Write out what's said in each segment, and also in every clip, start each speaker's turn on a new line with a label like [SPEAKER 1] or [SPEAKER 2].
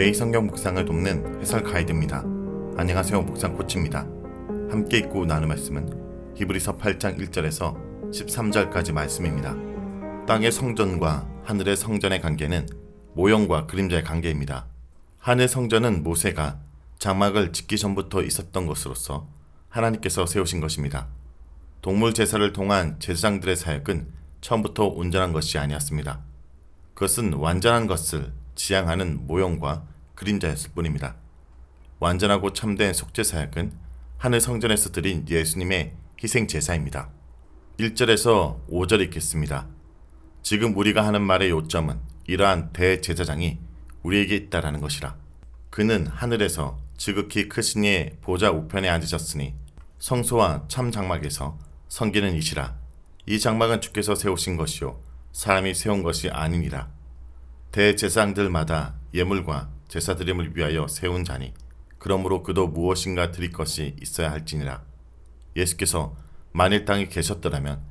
[SPEAKER 1] 매일 성경 묵상을 돕는 해설 가이드입니다. 안녕하세요. 묵상 코치입니다. 함께 읽고 나눌 말씀은 히브리서 8장 1절에서 13절까지 말씀입니다. 땅의 성전과 하늘의 성전의 관계는 모형과 그림자의 관계입니다. 하늘 성전은 모세가 장막을 짓기 전부터 있었던 것으로서 하나님께서 세우신 것입니다. 동물 제사를 통한 제사장들의 사역은 처음부터 온전한 것이 아니었습니다. 그것은 완전한 것을 지향하는 모형과 그림자였을 뿐입니다. 완전하고 참된 속죄 사역은 하늘 성전에서 드린 예수님의 희생 제사입니다. 1절에서 5절 읽겠습니다. 지금 우리가 하는 말의 요점은 이러한 대제사장이 우리에게 있다라는 것이라. 그는 하늘에서 지극히 크신 이의 보좌 우편에 앉으셨으니 성소와 참 장막에서 섬기는 이시라. 이 장막은 주께서 세우신 것이요 사람이 세운 것이 아니니라. 대제사장들마다 예물과 제사드림을 위하여 세운 자니 그러므로 그도 무엇인가 드릴 것이 있어야 할지니라. 예수께서 만일 땅에 계셨더라면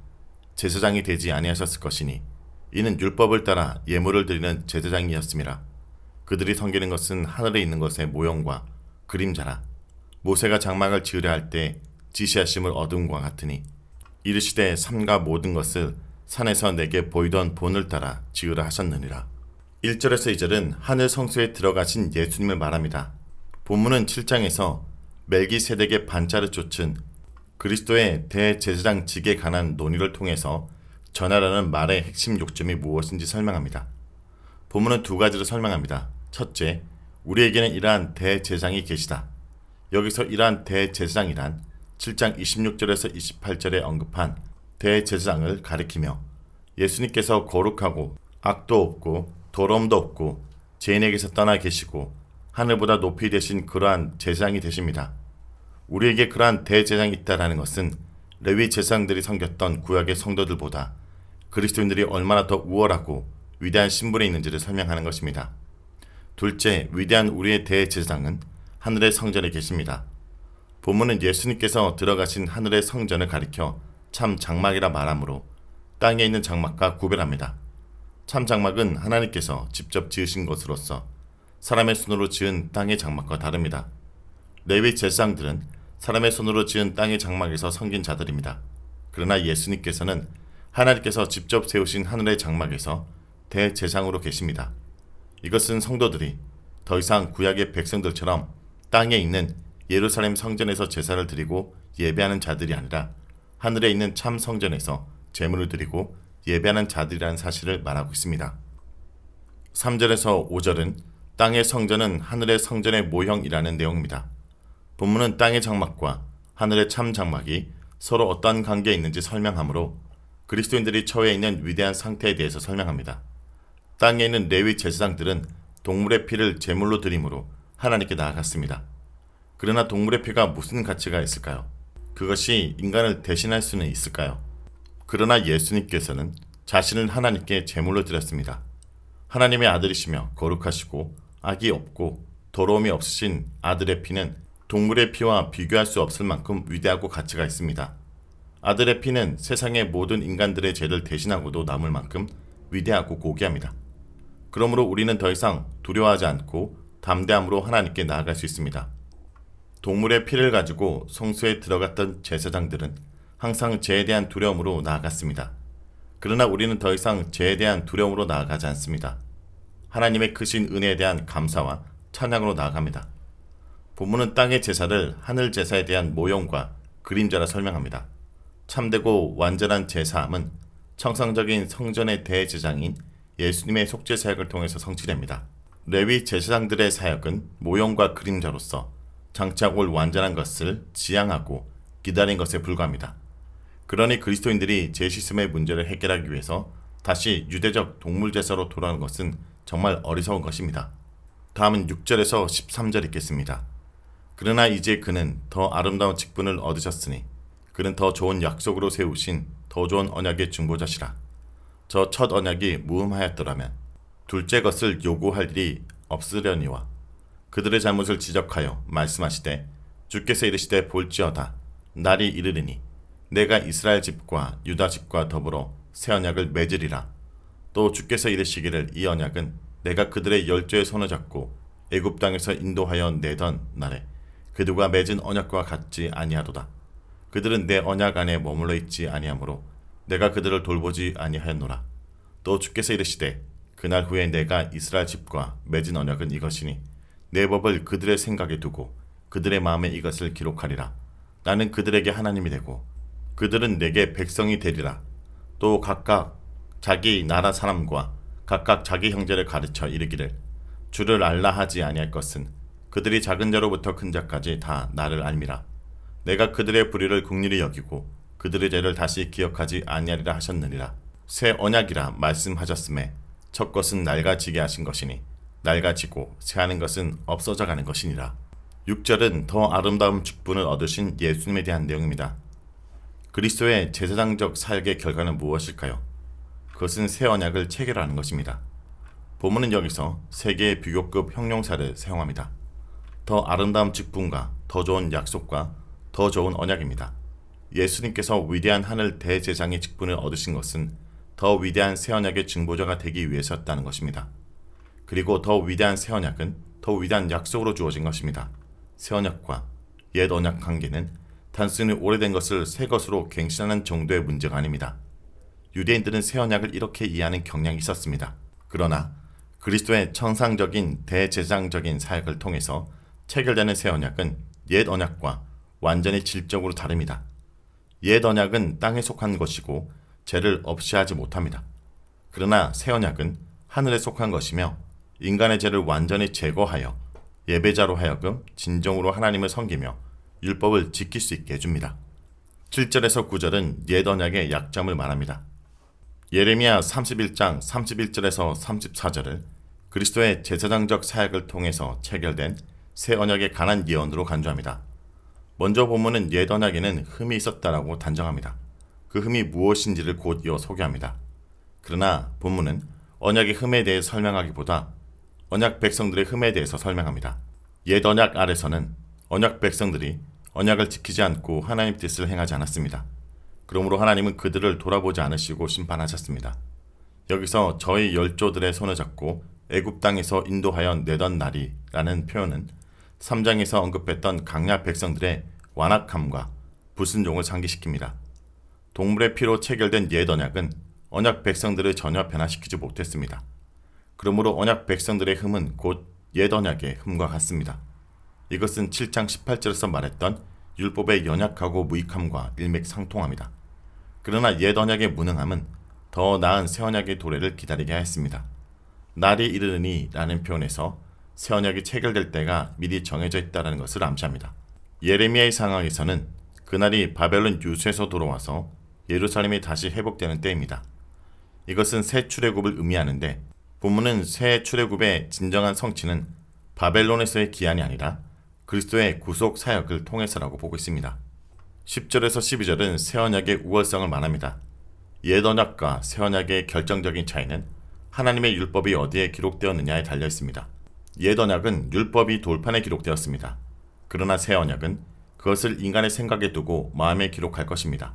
[SPEAKER 1] 제사장이 되지 아니하셨을 것이니 이는 율법을 따라 예물을 드리는 제사장이었음이라. 그들이 섬기는 것은 하늘에 있는 것의 모형과 그림자라. 모세가 장막을 지으려 할 때 지시하심을 얻음과 같으니 이르시되 삼가 모든 것을 산에서 내게 보이던 본을 따라 지으라 하셨느니라. 1절에서 2절은 하늘 성소에 들어가신 예수님을 말합니다. 본문은 7장에서 멜기세덱의 반차를 쫓은 그리스도의 대제사장직에 관한 논의를 통해서 전하라는 말의 핵심 요점이 무엇인지 설명합니다. 본문은 두 가지로 설명합니다. 첫째, 우리에게는 이러한 대제사장이 계시다. 여기서 이러한 대제사장이란 7장 26절에서 28절에 언급한 대제사장을 가리키며 예수님께서 거룩하고 악도 없고 더러움도 없고 죄인에게서 떠나 계시고 하늘보다 높이 되신 그러한 제사장이 되십니다. 우리에게 그러한 대제사장이 있다라는 것은 레위 제사장들이 섬겼던 구약의 성도들보다 그리스도인들이 얼마나 더 우월하고 위대한 신분에 있는지를 설명하는 것입니다. 둘째, 위대한 우리의 대제사장은 하늘의 성전에 계십니다. 본문은 예수님께서 들어가신 하늘의 성전을 가리켜 참 장막이라 말하므로 땅에 있는 장막과 구별합니다. 참 장막은 하나님께서 직접 지으신 것으로서 사람의 손으로 지은 땅의 장막과 다릅니다. 레위 제사장들은 사람의 손으로 지은 땅의 장막에서 섬긴 자들입니다. 그러나 예수님께서는 하나님께서 직접 세우신 하늘의 장막에서 대제사장으로 계십니다. 이것은 성도들이 더 이상 구약의 백성들처럼 땅에 있는 예루살렘 성전에서 제사를 드리고 예배하는 자들이 아니라 하늘에 있는 참 성전에서 제물을 드리고 예배하는 자들이라는 사실을 말하고 있습니다. 3절에서 5절은 땅의 성전은 하늘의 성전의 모형이라는 내용입니다. 본문은 땅의 장막과 하늘의 참 장막이 서로 어떠한 관계에 있는지 설명하므로 그리스도인들이 처해 있는 위대한 상태에 대해서 설명합니다. 땅에 있는 레위 제사장들은 동물의 피를 제물로 드림으로 하나님께 나아갔습니다. 그러나 동물의 피가 무슨 가치가 있을까요? 그것이 인간을 대신할 수는 있을까요? 그러나 예수님께서는 자신을 하나님께 제물로 드렸습니다. 하나님의 아들이시며 거룩하시고 악이 없고 더러움이 없으신 아들의 피는 동물의 피와 비교할 수 없을 만큼 위대하고 가치가 있습니다. 아들의 피는 세상의 모든 인간들의 죄를 대신하고도 남을 만큼 위대하고 고귀합니다. 그러므로 우리는 더 이상 두려워하지 않고 담대함으로 하나님께 나아갈 수 있습니다. 동물의 피를 가지고 성소에 들어갔던 제사장들은 항상 죄에 대한 두려움으로 나아갔습니다. 그러나 우리는 더 이상 죄에 대한 두려움으로 나아가지 않습니다. 하나님의 크신 은혜에 대한 감사와 찬양으로 나아갑니다. 본문은 땅의 제사를 하늘 제사에 대한 모형과 그림자라 설명합니다. 참되고 완전한 제사함은 청상적인 성전의 대제사장인 예수님의 속죄 사역을 통해서 성취됩니다. 레위 제사장들의 사역은 모형과 그림자로서 장차 올 완전한 것을 지향하고 기다린 것에 불과합니다. 그러니 그리스도인들이 죄 씻음의 문제를 해결하기 위해서 다시 유대적 동물 제사로 돌아오는 것은 정말 어리석은 것입니다. 다음은 6절에서 13절 읽겠습니다. 그러나 이제 그는 더 아름다운 직분을 얻으셨으니 그는 더 좋은 약속으로 세우신 더 좋은 언약의 중보자시라. 저 첫 언약이 무음하였더라면 둘째 것을 요구할 일이 없으려니와 그들의 잘못을 지적하여 말씀하시되 주께서 이르시되 볼지어다 날이 이르리니 내가 이스라엘 집과 유다 집과 더불어 새 언약을 맺으리라. 또 주께서 이르시기를 이 언약은 내가 그들의 열조의 손을 잡고 애굽 땅에서 인도하여 내던 날에 그들과 맺은 언약과 같지 아니하도다. 그들은 내 언약 안에 머물러 있지 아니하므로 내가 그들을 돌보지 아니하였노라. 또 주께서 이르시되 그날 후에 내가 이스라엘 집과 맺은 언약은 이것이니 내 법을 그들의 생각에 두고 그들의 마음에 이것을 기록하리라. 나는 그들에게 하나님이 되고 그들은 내게 백성이 되리라. 또 각각 자기 나라 사람과 각각 자기 형제를 가르쳐 이르기를 주를 알라 하지 아니할 것은 그들이 작은 자로부터 큰 자까지 다 나를 알미라. 내가 그들의 불의를 긍휼히 여기고 그들의 죄를 다시 기억하지 아니하리라 하셨느니라. 새 언약이라 말씀하셨음에 첫 것은 낡아지게 하신 것이니 낡아지고 새하는 것은 없어져 가는 것이니라. 6절은 더 아름다운 직분을 얻으신 예수님에 대한 내용입니다. 그리스도의 제사장적 사역의 결과는 무엇일까요? 그것은 새 언약을 체결하는 것입니다. 본문은 여기서 세 개의 비교급 형용사를 사용합니다. 더 아름다운 직분과 더 좋은 약속과 더 좋은 언약입니다. 예수님께서 위대한 하늘 대제사장의 직분을 얻으신 것은 더 위대한 새 언약의 증보자가 되기 위해서였다는 것입니다. 그리고 더 위대한 새 언약은 더 위대한 약속으로 주어진 것입니다. 새 언약과 옛 언약 관계는 단순히 오래된 것을 새 것으로 갱신하는 정도의 문제가 아닙니다. 유대인들은 새 언약을 이렇게 이해하는 경향이 있었습니다. 그러나 그리스도의 천상적인 대제사장적인 사역을 통해서 체결되는 새 언약은 옛 언약과 완전히 질적으로 다릅니다. 옛 언약은 땅에 속한 것이고 죄를 없이 하지 못합니다. 그러나 새 언약은 하늘에 속한 것이며 인간의 죄를 완전히 제거하여 예배자로 하여금 진정으로 하나님을 섬기며 율법을 지킬 수 있게 해줍니다. 7절에서 9절은 옛 언약의 약점을 말합니다. 예레미야 31장 31절에서 34절을 그리스도의 제사장적 사역을 통해서 체결된 새 언약의 관한 예언으로 간주합니다. 먼저 본문은 옛 언약에는 흠이 있었다라고 단정합니다. 그 흠이 무엇인지를 곧 이어 소개합니다. 그러나 본문은 언약의 흠에 대해 설명하기보다 언약 백성들의 흠에 대해서 설명합니다. 옛 언약 아래서는 언약 백성들이 언약을 지키지 않고 하나님 뜻을 행하지 않았습니다. 그러므로 하나님은 그들을 돌아보지 않으시고 심판하셨습니다. 여기서 저희 열조들의 손을 잡고 애굽 땅에서 인도하여 내던 날이 라는 표현은 3장에서 언급했던 강야 백성들의 완악함과 불순종을 상기시킵니다. 동물의 피로 체결된 옛 언약은 언약 백성들을 전혀 변화시키지 못했습니다. 그러므로 언약 백성들의 흠은 곧 옛 언약의 흠과 같습니다. 이것은 7장 18절에서 말했던 율법의 연약하고 무익함과 일맥상통합니다. 그러나 옛 언약의 무능함은 더 나은 새 언약의 도래를 기다리게 하였습니다. 날이 이르느니 라는 표현에서 새 언약이 체결될 때가 미리 정해져 있다는 것을 암시합니다. 예레미야의 상황에서는 그날이 바벨론 유수에서 돌아와서 예루살렘이 다시 회복되는 때입니다. 이것은 새 출애굽을 의미하는데 본문은 새 출애굽의 진정한 성취는 바벨론에서의 기한이 아니라 그리스도의 구속 사역을 통해서라고 보고 있습니다. 10절에서 12절은 새 언약의 우월성을 말합니다. 옛 언약과 새 언약의 결정적인 차이는 하나님의 율법이 어디에 기록되었느냐에 달려 있습니다. 옛 언약은 율법이 돌판에 기록되었습니다. 그러나 새 언약은 그것을 인간의 생각에 두고 마음에 기록할 것입니다.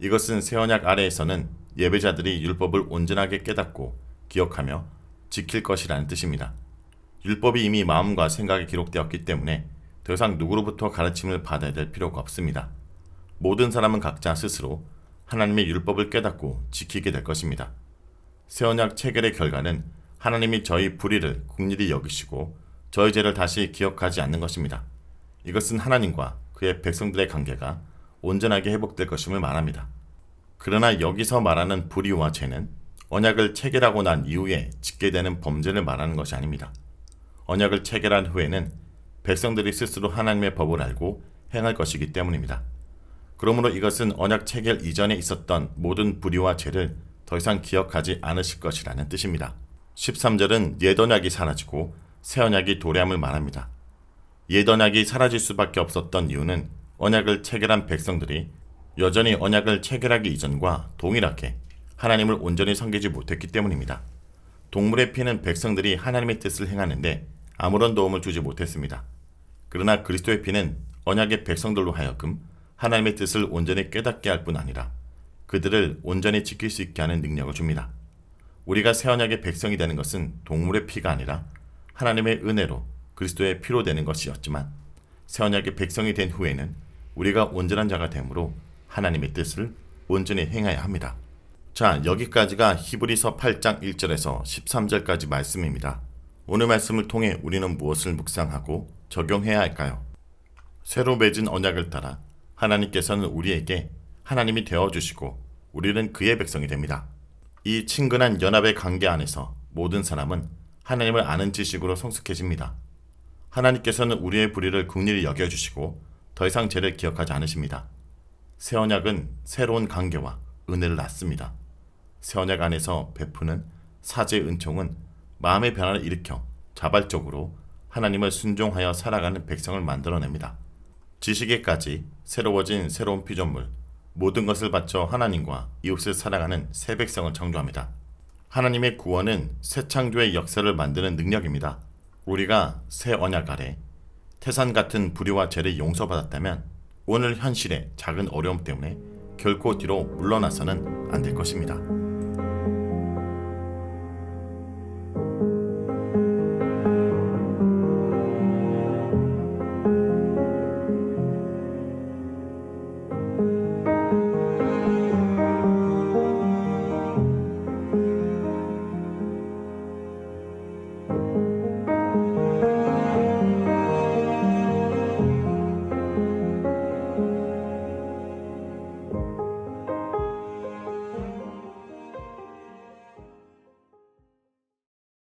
[SPEAKER 1] 이것은 새 언약 아래에서는 예배자들이 율법을 온전하게 깨닫고 기억하며 지킬 것이라는 뜻입니다. 율법이 이미 마음과 생각에 기록되었기 때문에 더 이상 누구로부터 가르침을 받아야 될 필요가 없습니다. 모든 사람은 각자 스스로 하나님의 율법을 깨닫고 지키게 될 것입니다. 새 언약 체결의 결과는 하나님이 저희 불의를 긍휼히 여기시고 저희 죄를 다시 기억하지 않는 것입니다. 이것은 하나님과 그의 백성들의 관계가 온전하게 회복될 것임을 말합니다. 그러나 여기서 말하는 불의와 죄는 언약을 체결하고 난 이후에 짓게 되는 범죄를 말하는 것이 아닙니다. 언약을 체결한 후에는 백성들이 스스로 하나님의 법을 알고 행할 것이기 때문입니다. 그러므로 이것은 언약 체결 이전에 있었던 모든 불의와 죄를 더 이상 기억하지 않으실 것이라는 뜻입니다. 13절은 옛 언약이 사라지고 새 언약이 도래함을 말합니다. 옛 언약이 사라질 수밖에 없었던 이유는 언약을 체결한 백성들이 여전히 언약을 체결하기 이전과 동일하게 하나님을 온전히 섬기지 못했기 때문입니다. 동물의 피는 백성들이 하나님의 뜻을 행하는데 아무런 도움을 주지 못했습니다. 그러나 그리스도의 피는 언약의 백성들로 하여금 하나님의 뜻을 온전히 깨닫게 할 뿐 아니라 그들을 온전히 지킬 수 있게 하는 능력을 줍니다. 우리가 새 언약의 백성이 되는 것은 동물의 피가 아니라 하나님의 은혜로 그리스도의 피로 되는 것이었지만 새언약의 백성이 된 후에는 우리가 온전한 자가 되므로 하나님의 뜻을 온전히 행해야 합니다. 자, 여기까지가 히브리서 8장 1절에서 13절까지 말씀입니다. 오늘 말씀을 통해 우리는 무엇을 묵상하고 적용해야 할까요? 새로 맺은 언약을 따라 하나님께서는 우리에게 하나님이 되어주시고 우리는 그의 백성이 됩니다. 이 친근한 연합의 관계 안에서 모든 사람은 하나님을 아는 지식으로 성숙해집니다. 하나님께서는 우리의 불의를 긍휼히 여겨주시고 더 이상 죄를 기억하지 않으십니다. 새 언약은 새로운 관계와 은혜를 낳습니다. 새 언약 안에서 베푸는 사제의 은총은 마음의 변화를 일으켜 자발적으로 하나님을 순종하여 살아가는 백성을 만들어냅니다. 지식에까지 새로워진 새로운 피조물, 모든 것을 바쳐 하나님과 이웃을 살아가는 새 백성을 창조합니다. 하나님의 구원은 새 창조의 역사를 만드는 능력입니다. 우리가 새 언약 아래 태산 같은 불의와 죄를 용서받았다면 오늘 현실의 작은 어려움 때문에 결코 뒤로 물러나서는 안 될 것입니다.